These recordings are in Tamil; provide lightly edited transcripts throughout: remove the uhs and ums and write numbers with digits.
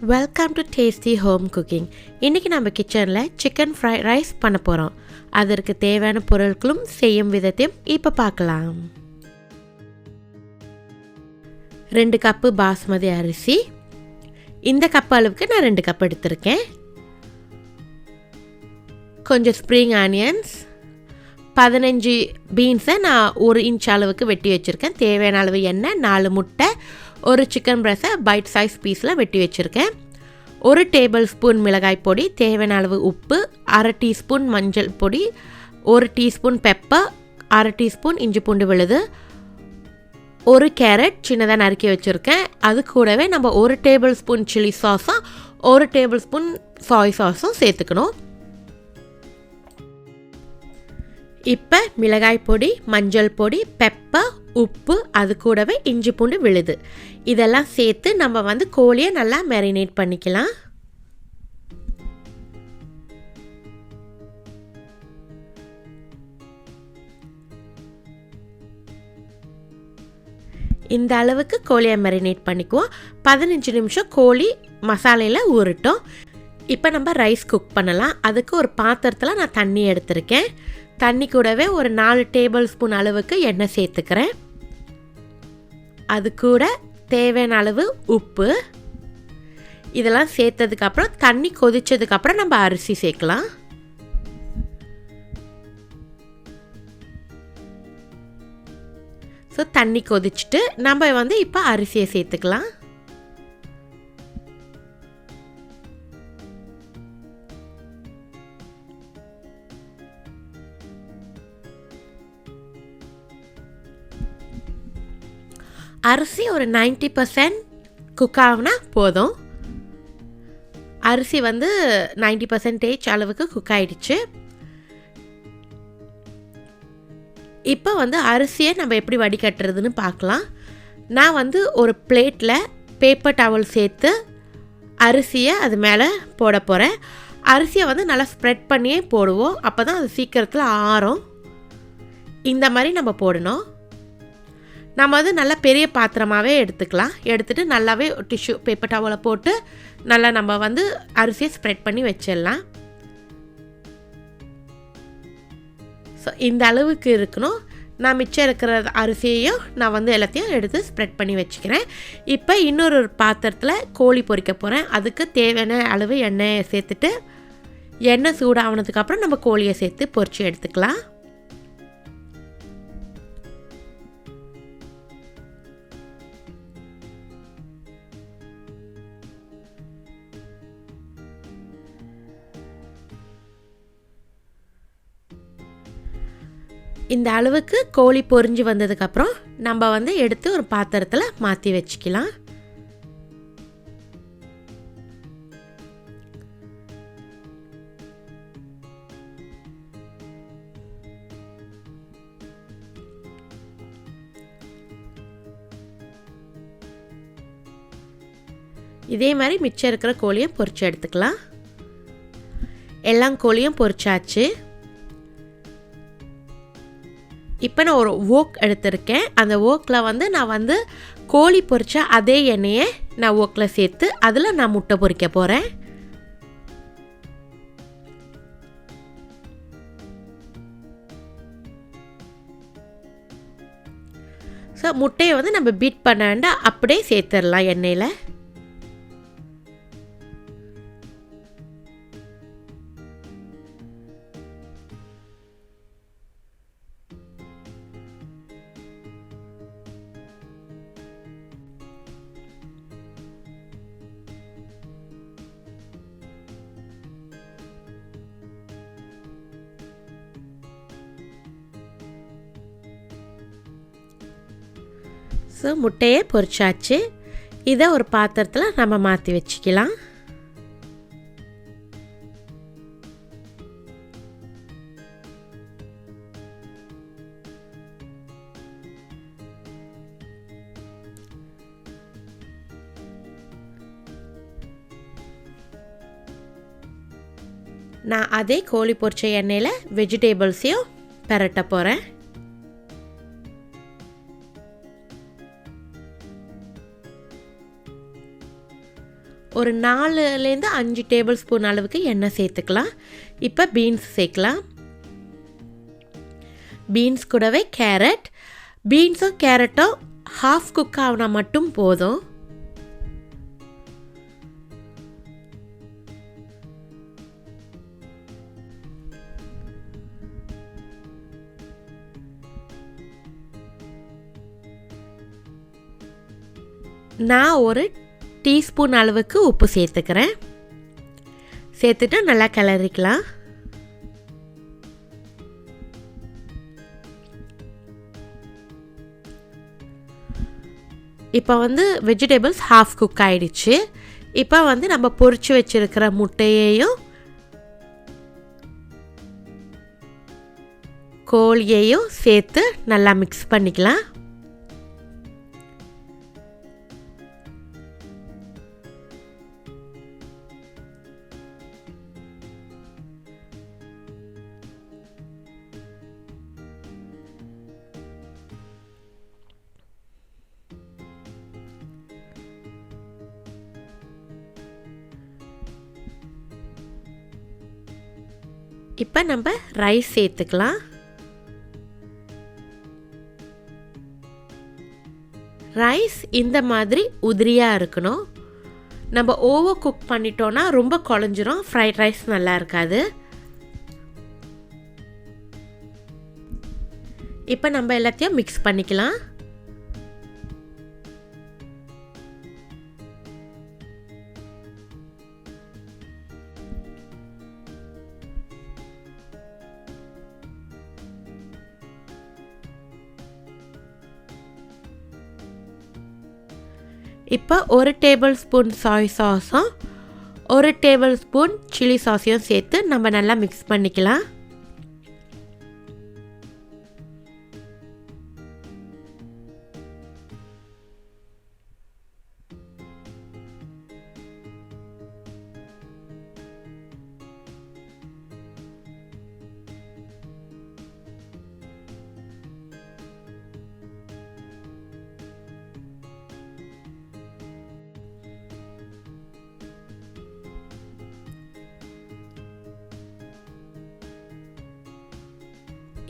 Welcome to tasty home cooking. இன்றைக்கி நம்ம கிச்சனில் சிக்கன் ஃப்ரைட் ரைஸ் பண்ண போகிறோம். அதற்கு தேவையான பொருட்களும் செய்யும் விதத்தையும் இப்போ பார்க்கலாம். 2 கப்பு பாஸ்மதி அரிசி. இந்த கப் அளவுக்கு நான் 2 கப் எடுத்திருக்கேன். கொஞ்சம் ஸ்ப்ரிங் ஆனியன்ஸ், 15 பீன்ஸை நான் 1 இன்ச் அளவுக்கு வெட்டி வச்சுருக்கேன். தேவையான அளவு எண்ணெய், 4 முட்டை, ஒரு சிக்கன் பிரஸ்ஸை பைட் சைஸ் பீஸில் வெட்டி வச்சுருக்கேன். 1 டேபிள் ஸ்பூன் மிளகாய் பொடி, தேவையான அளவு உப்பு, 1/2 டீஸ்பூன் மஞ்சள் பொடி, 1 டீஸ்பூன் பெப்பர், 1/2 டீஸ்பூன் இஞ்சி பூண்டு விழுது, 1 கேரட் சின்னதாக நறுக்கி வச்சுருக்கேன். அது கூடவே நம்ம 1 டேபிள் ஸ்பூன் சில்லி சாஸும் 1 டேபிள் ஸ்பூன் சாய் சாஸும் சேர்த்துக்கணும். இப்போ மிளகாய் பொடி, மஞ்சள் பொடி, பெப்பர், உப்பு, அது கூடவே இஞ்சி பூண்டு விழுது இதெல்லாம் சேர்த்து நம்ம கோழியை நல்லா மேரினேட் பண்ணிக்கலாம். இந்த அளவுக்கு கோழியை மேரினேட் பண்ணிக்குவோம். 15 நிமிஷம் கோழி மசாலையில் ஊறட்டும். இப்போ நம்ம ரைஸ் குக் பண்ணலாம். அதுக்கு ஒரு பாத்திரத்தில் நான் தண்ணி எடுத்திருக்கேன். தண்ணி கூடவே ஒரு 4 டேபிள் ஸ்பூன் அளவுக்கு எண்ணெய் சேர்த்துக்கிறேன். அது கூட தேவையான அளவு உப்பு. இதெல்லாம் சேர்த்ததுக்கப்புறம் தண்ணி கொதிச்சதுக்கப்புறம் நம்ம அரிசி சேர்க்கலாம். ஸோ தண்ணி கொதிச்சுட்டு நம்ம இப்போ அரிசியை சேர்த்துக்கலாம். அரிசி ஒரு 90% குக் ஆகுனா போதும். அரிசி 90% அளவுக்கு குக் ஆகிடுச்சு. இப்போ அரிசியை நம்ம எப்படி வடிகட்டுறதுன்னு பார்க்கலாம். நான் ஒரு பிளேட்டில் பேப்பர் டவல் சேர்த்து அரிசியை அது மேலே போட போகிறேன். அரிசியை நல்லா ஸ்ப்ரெட் பண்ணியே போடுவோம். அப்போ தான் அது சீக்கிரத்தில் ஆறும். இந்த மாதிரி நம்ம போடணும். நம்ம நல்லா பெரிய பாத்திரமாகவே எடுத்துக்கலாம். எடுத்துகிட்டு நல்லாவே டிஷ்யூ பேப்பர் டவலை போட்டு நல்லா நம்ம அரிசியை ஸ்ப்ரெட் பண்ணி வச்சிடலாம். ஸோ இந்த அளவுக்கு இருக்கணும். நான் மிச்சம் இருக்கிற அரிசியையும் நான் எல்லாத்தையும் எடுத்து ஸ்ப்ரெட் பண்ணி வச்சுக்கிறேன். இப்போ இன்னொரு பாத்திரத்தில் கோழி பொரிக்க போகிறேன். அதுக்கு தேவையான அளவு எண்ணெயை சேர்த்துட்டு எண்ணெய் சூடானதுக்கப்புறம் நம்ம கோழியை சேர்த்து பொரித்து எடுத்துக்கலாம். இந்த அளவுக்கு கோழி பொரிஞ்சு வந்ததுக்கப்புறம் நம்ம எடுத்து ஒரு பாத்திரத்தில் மாற்றி வச்சுக்கலாம். இதே மாதிரி மிச்சம் இருக்கிற கோழியை பொரிச்சு எடுத்துக்கலாம். எல்லா கோழியும் பொரிச்சாச்சு. இப்போ நான் ஒரு ஓக் எடுத்திருக்கேன். அந்த ஓக்கில் நான் கோழி பொரிச்ச அதே எண்ணெயை நான் ஓக்கில் சேர்த்து அதில் நான் முட்டை பொரிக்க போகிறேன். ஸோ முட்டையை நம்ம பீட் பண்ண வேண்டாம், அப்படியே சேர்த்துடலாம் எண்ணெயில். ஸோ முட்டையை பொரிச்சாச்சு. இதை ஒரு பாத்திரத்தில் நம்ம மாற்றி வச்சுக்கலாம். நான் அதே கோழி பொரிச்ச எண்ணெயில் வெஜிடபிள்ஸையும் பெரட்ட போகிறேன். ஒரு 4லேருந்து 5 டேபிள் ஸ்பூன் அளவுக்கு எண்ணெய் சேர்த்துக்கலாம். இப்போ பீன்ஸ் சேர்க்கலாம். பீன்ஸ் கூடவே கேரட். பீன்ஸும் கேரட்டும் ஹாஃப் குக் ஆகினா மட்டும் போதும். நான் ஒரு டீஸ்பூன் அளவுக்கு உப்பு சேர்த்துக்கிறேன். சேர்த்துட்டு நல்லா கிளறிக்கலாம். இப்போ வெஜிடபிள்ஸ் ஹாஃப் குக் ஆகிடுச்சு. இப்போ நம்ம பொரிச்சு வச்சுருக்கிற முட்டையையும் கோழியையும் சேர்த்து நல்லா மிக்ஸ் பண்ணிக்கலாம். இப்போ நம்ம ரைஸ் சேர்த்துக்கலாம். ரைஸ் இந்த மாதிரி உதிரியாக இருக்கணும். நம்ம ஓவர் குக் பண்ணிட்டோன்னா ரொம்ப குழஞ்சிரும், ஃப்ரைட் ரைஸ் நல்லா இருக்காது. இப்போ நம்ம எல்லாத்தையும் மிக்ஸ் பண்ணிக்கலாம். இப்போ 1 டேபிள் ஸ்பூன் சாய் சாஸும் 1 டேபிள் ஸ்பூன் சில்லி சாஸையும் சேர்த்து நம்ம நல்லா மிக்ஸ் பண்ணிக்கலாம்.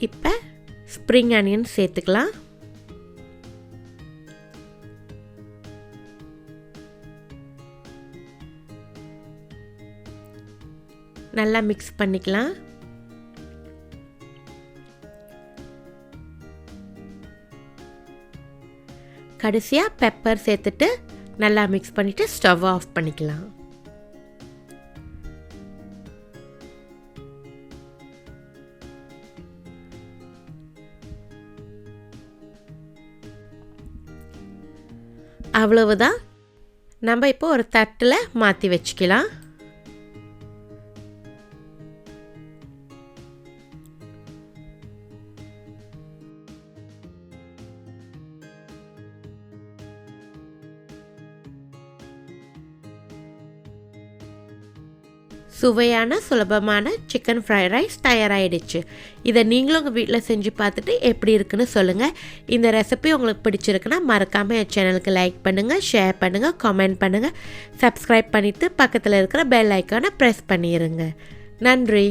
இப்போ ஸ்ப்ரிங் ஆனியன் சேர்த்துக்கலாம். நல்லா மிக்ஸ் பண்ணிக்கலாம். கடைசியாக பெப்பர் சேர்த்துட்டு நல்லா மிக்ஸ் பண்ணிவிட்டு ஸ்டவ் ஆஃப் பண்ணிக்கலாம். அவ்வளவுதான். நம்ம இப்போ ஒரு தட்டில் மாற்றி வச்சுக்கலாம். சுவையான சுலபமான சிக்கன் ஃப்ரைட் ரைஸ் தயாராகிடுச்சு. இதை நீங்களும் உங்கள் வீட்டில் செஞ்சு பார்த்துட்டு எப்படி இருக்குன்னு சொல்லுங்கள். இந்த ரெசிபி உங்களுக்கு பிடிச்சிருக்குன்னா மறக்காமல் என் சேனலுக்கு லைக் பண்ணுங்கள், ஷேர் பண்ணுங்கள், கமெண்ட் பண்ணுங்கள், சப்ஸ்கிரைப் பண்ணிவிட்டு பக்கத்தில் இருக்கிற பெல் ஐக்கானை ப்ரெஸ் பண்ணிடுங்க. நன்றி.